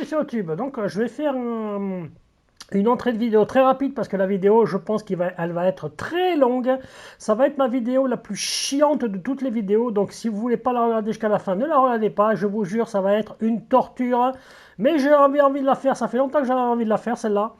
sur YouTube. Donc, je vais faire une entrée de vidéo très rapide parce que la vidéo, je pense qu'elle va être très longue. Ça va être ma vidéo la plus chiante de toutes les vidéos. Donc, si vous voulez pas la regarder jusqu'à la fin, ne la regardez pas. Je vous jure, ça va être une torture. Mais j'ai envie de la faire. Ça fait longtemps que j'avais envie de la faire, celle-là.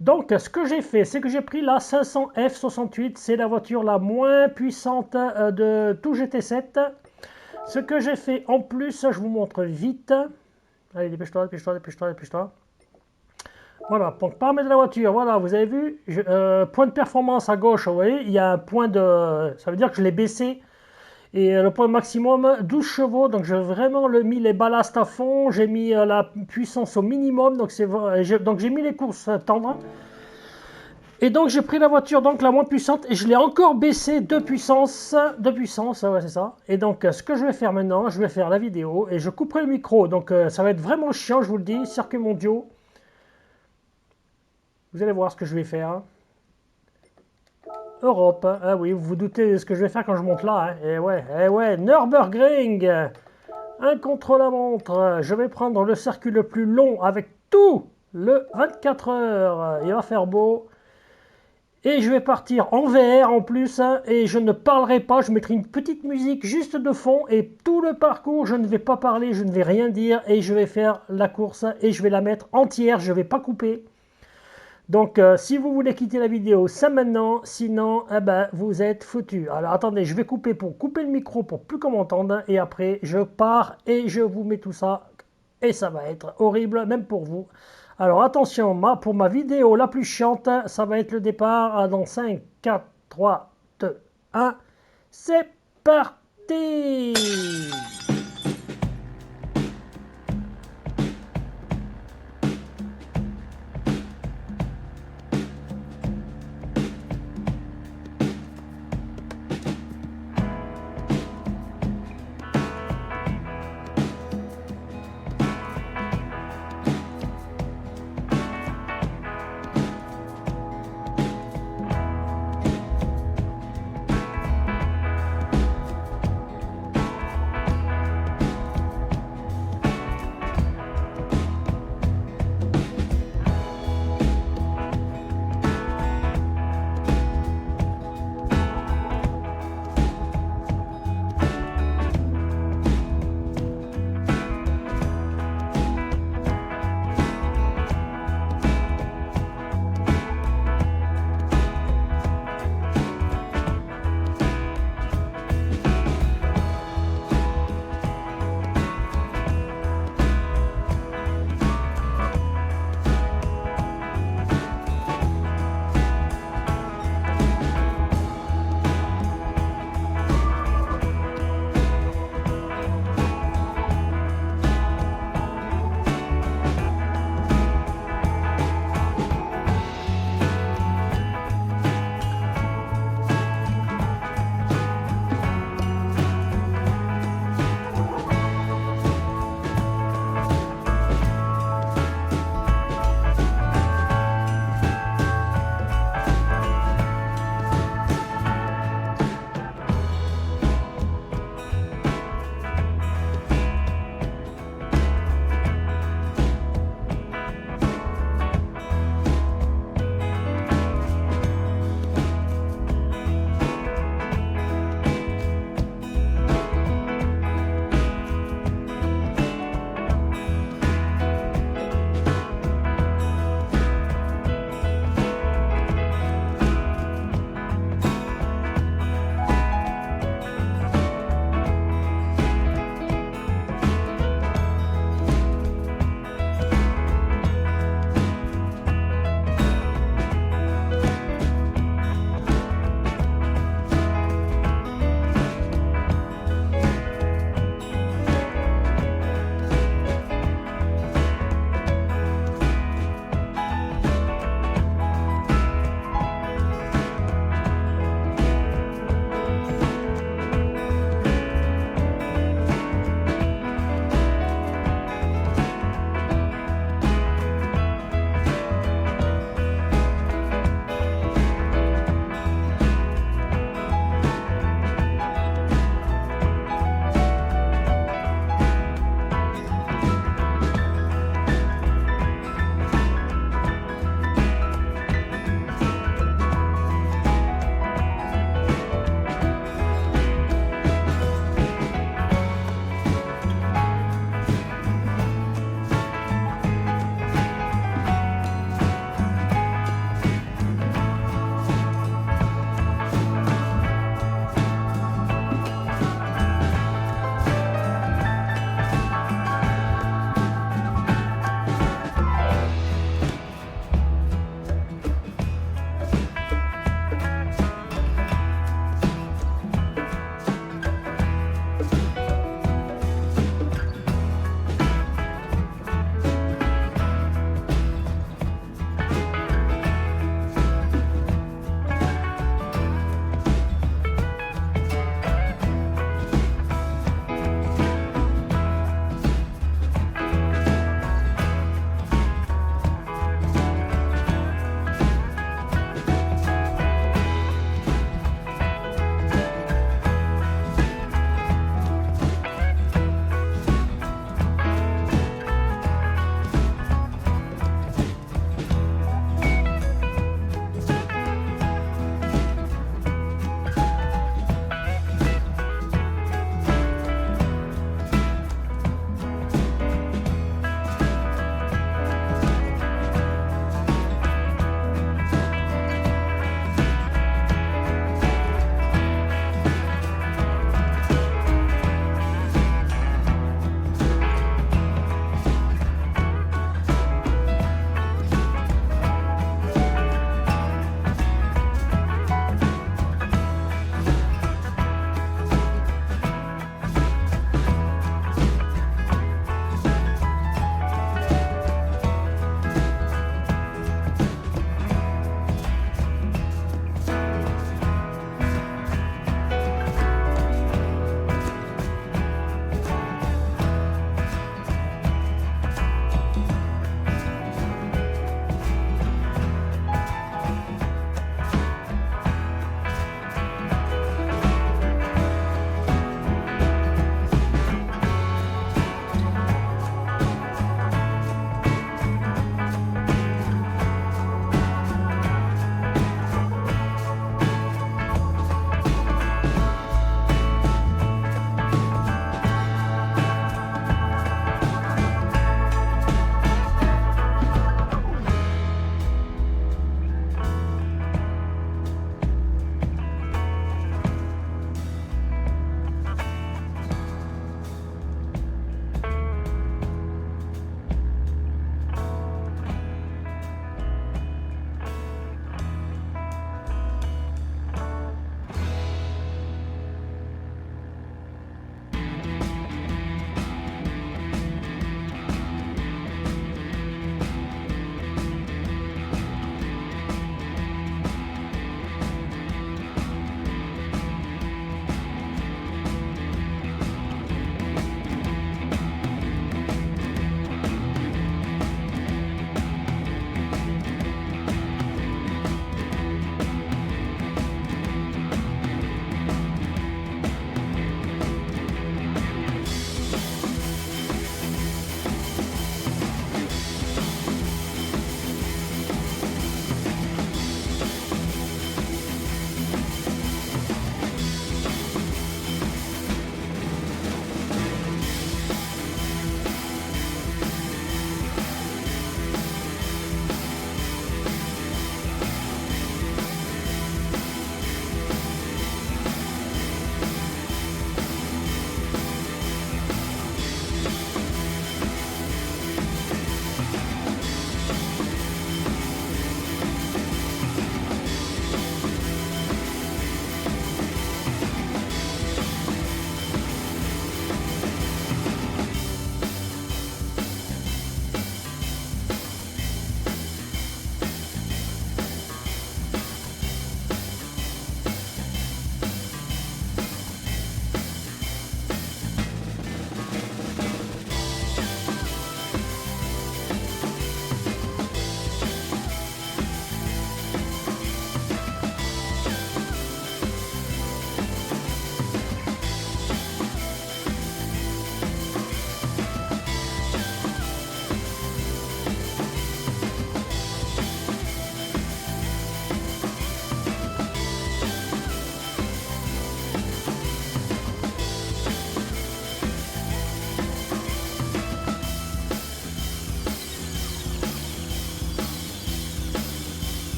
Donc, ce que j'ai fait, c'est que j'ai pris la 500 F68. C'est la voiture la moins puissante de tout GT7. Ce que j'ai fait en plus, je vous montre vite. Allez, dépêche-toi, dépêche-toi, dépêche-toi, dépêche-toi. Voilà, donc paramètres de la voiture, voilà, vous avez vu, point de performance à gauche, vous voyez, il y a un point de... Ça veut dire que je l'ai baissé. Et le point maximum, 12 chevaux, donc j'ai vraiment mis les ballasts à fond, j'ai mis la puissance au minimum, donc j'ai mis les courses tendres. Et donc j'ai pris la voiture donc la moins puissante et je l'ai encore baissé de puissance, ouais, c'est ça. Et donc ce que je vais faire maintenant, je vais faire la vidéo et je couperai le micro. Donc ça va être vraiment chiant, je vous le dis, circuit mondiaux. Vous allez voir ce que je vais faire. Europe, ah oui, vous vous doutez de ce que je vais faire quand je monte là. Hein. Et ouais, Nürburgring, un contre-la-montre. Je vais prendre le circuit le plus long avec tout le 24 heures. Il va faire beau. Et je vais partir en VR en plus, hein, et je ne parlerai pas, je mettrai une petite musique juste de fond, et tout le parcours, je ne vais pas parler, je ne vais rien dire, et je vais faire la course, et je vais la mettre entière, je ne vais pas couper. Donc, si vous voulez quitter la vidéo, c'est maintenant, sinon, eh ben, vous êtes foutu. Alors, attendez, je vais couper pour couper le micro pour plus qu'on m'entende, et après, je pars, et je vous mets tout ça, et ça va être horrible, même pour vous. Alors attention, pour ma vidéo la plus chiante, ça va être le départ dans 5, 4, 3, 2, 1. C'est parti!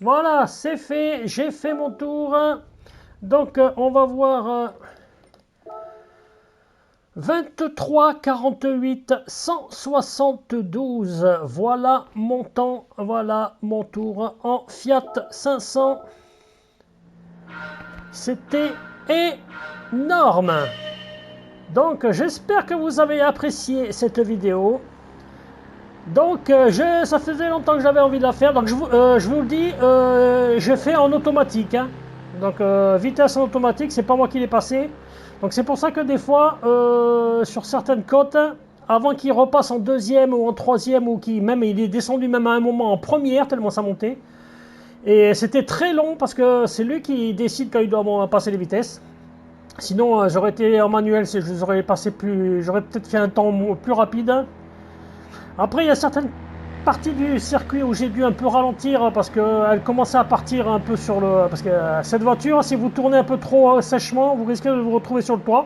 Voilà, c'est fait, j'ai fait mon tour. Donc, on va voir 23 48 172. Voilà mon temps, voilà mon tour en Fiat 500. C'était énorme. Donc, j'espère que vous avez apprécié cette vidéo. Donc, ça faisait longtemps que j'avais envie de la faire. Donc, je vous le dis, je fais en automatique. Hein. Donc, vitesse en automatique, c'est pas moi qui l'ai passé. Donc, c'est pour ça que des fois, sur certaines côtes, avant qu'il repasse en deuxième ou en troisième, ou même il est descendu même à un moment en première, tellement ça montait. Et c'était très long parce que c'est lui qui décide quand il doit passer les vitesses. Sinon, j'aurais été en manuel, j'aurais peut-être fait un temps plus rapide. Après, il y a certaines parties du circuit où j'ai dû un peu ralentir parce qu'elle commençait à partir un peu sur le... Parce que cette voiture, si vous tournez un peu trop sèchement, vous risquez de vous retrouver sur le toit.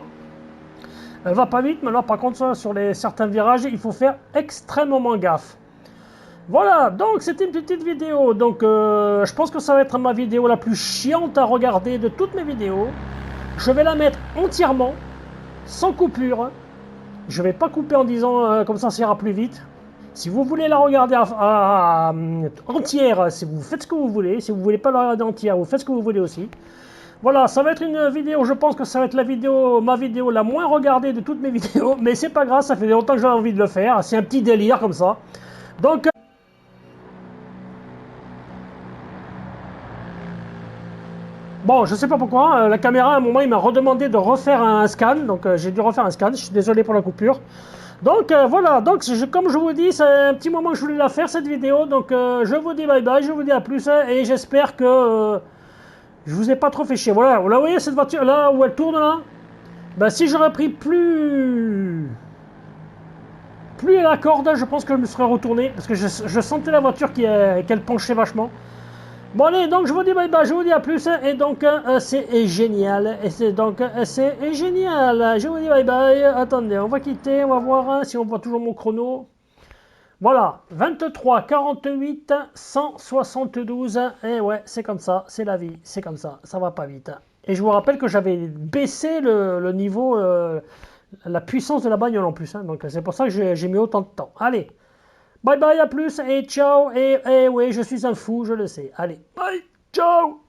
Elle va pas vite, mais là, par contre, sur certains virages, il faut faire extrêmement gaffe. Voilà, donc c'était une petite vidéo. Donc, je pense que ça va être ma vidéo la plus chiante à regarder de toutes mes vidéos. Je vais la mettre entièrement, sans coupure. Je vais pas couper en disant comme ça ira plus vite. Si vous voulez la regarder entière, si vous faites ce que vous voulez. Si vous voulez pas la regarder entière, vous faites ce que vous voulez aussi. Voilà, ça va être une vidéo, je pense que ça va être ma vidéo la moins regardée de toutes mes vidéos. Mais c'est pas grave, ça fait longtemps que j'ai envie de le faire. C'est un petit délire comme ça. Donc... Bon, je sais pas pourquoi, la caméra à un moment il m'a redemandé de refaire un scan, donc j'ai dû refaire un scan, je suis désolé pour la coupure. Donc voilà, donc comme je vous dis, c'est un petit moment que je voulais la faire cette vidéo, donc je vous dis bye bye, je vous dis à plus, et j'espère que je vous ai pas trop fait chier. Voilà, vous la voyez cette voiture là où elle tourne là, ben, si j'aurais pris plus à la corde, je pense que je me serais retourné, parce que je sentais la voiture qu'elle penchait vachement. Bon allez, donc je vous dis bye bye, je vous dis à plus, et donc c'est génial, et c'est génial, je vous dis bye bye, attendez, on va quitter, on va voir si on voit toujours mon chrono. Voilà, 23, 48, 172, et ouais, c'est comme ça, c'est la vie, c'est comme ça va pas vite. Et je vous rappelle que j'avais baissé le niveau, la puissance de la bagnole en plus, hein, donc c'est pour ça que j'ai mis autant de temps. Allez, bye bye, à plus, et ciao, et oui, je suis un fou, je le sais. Allez, bye, ciao.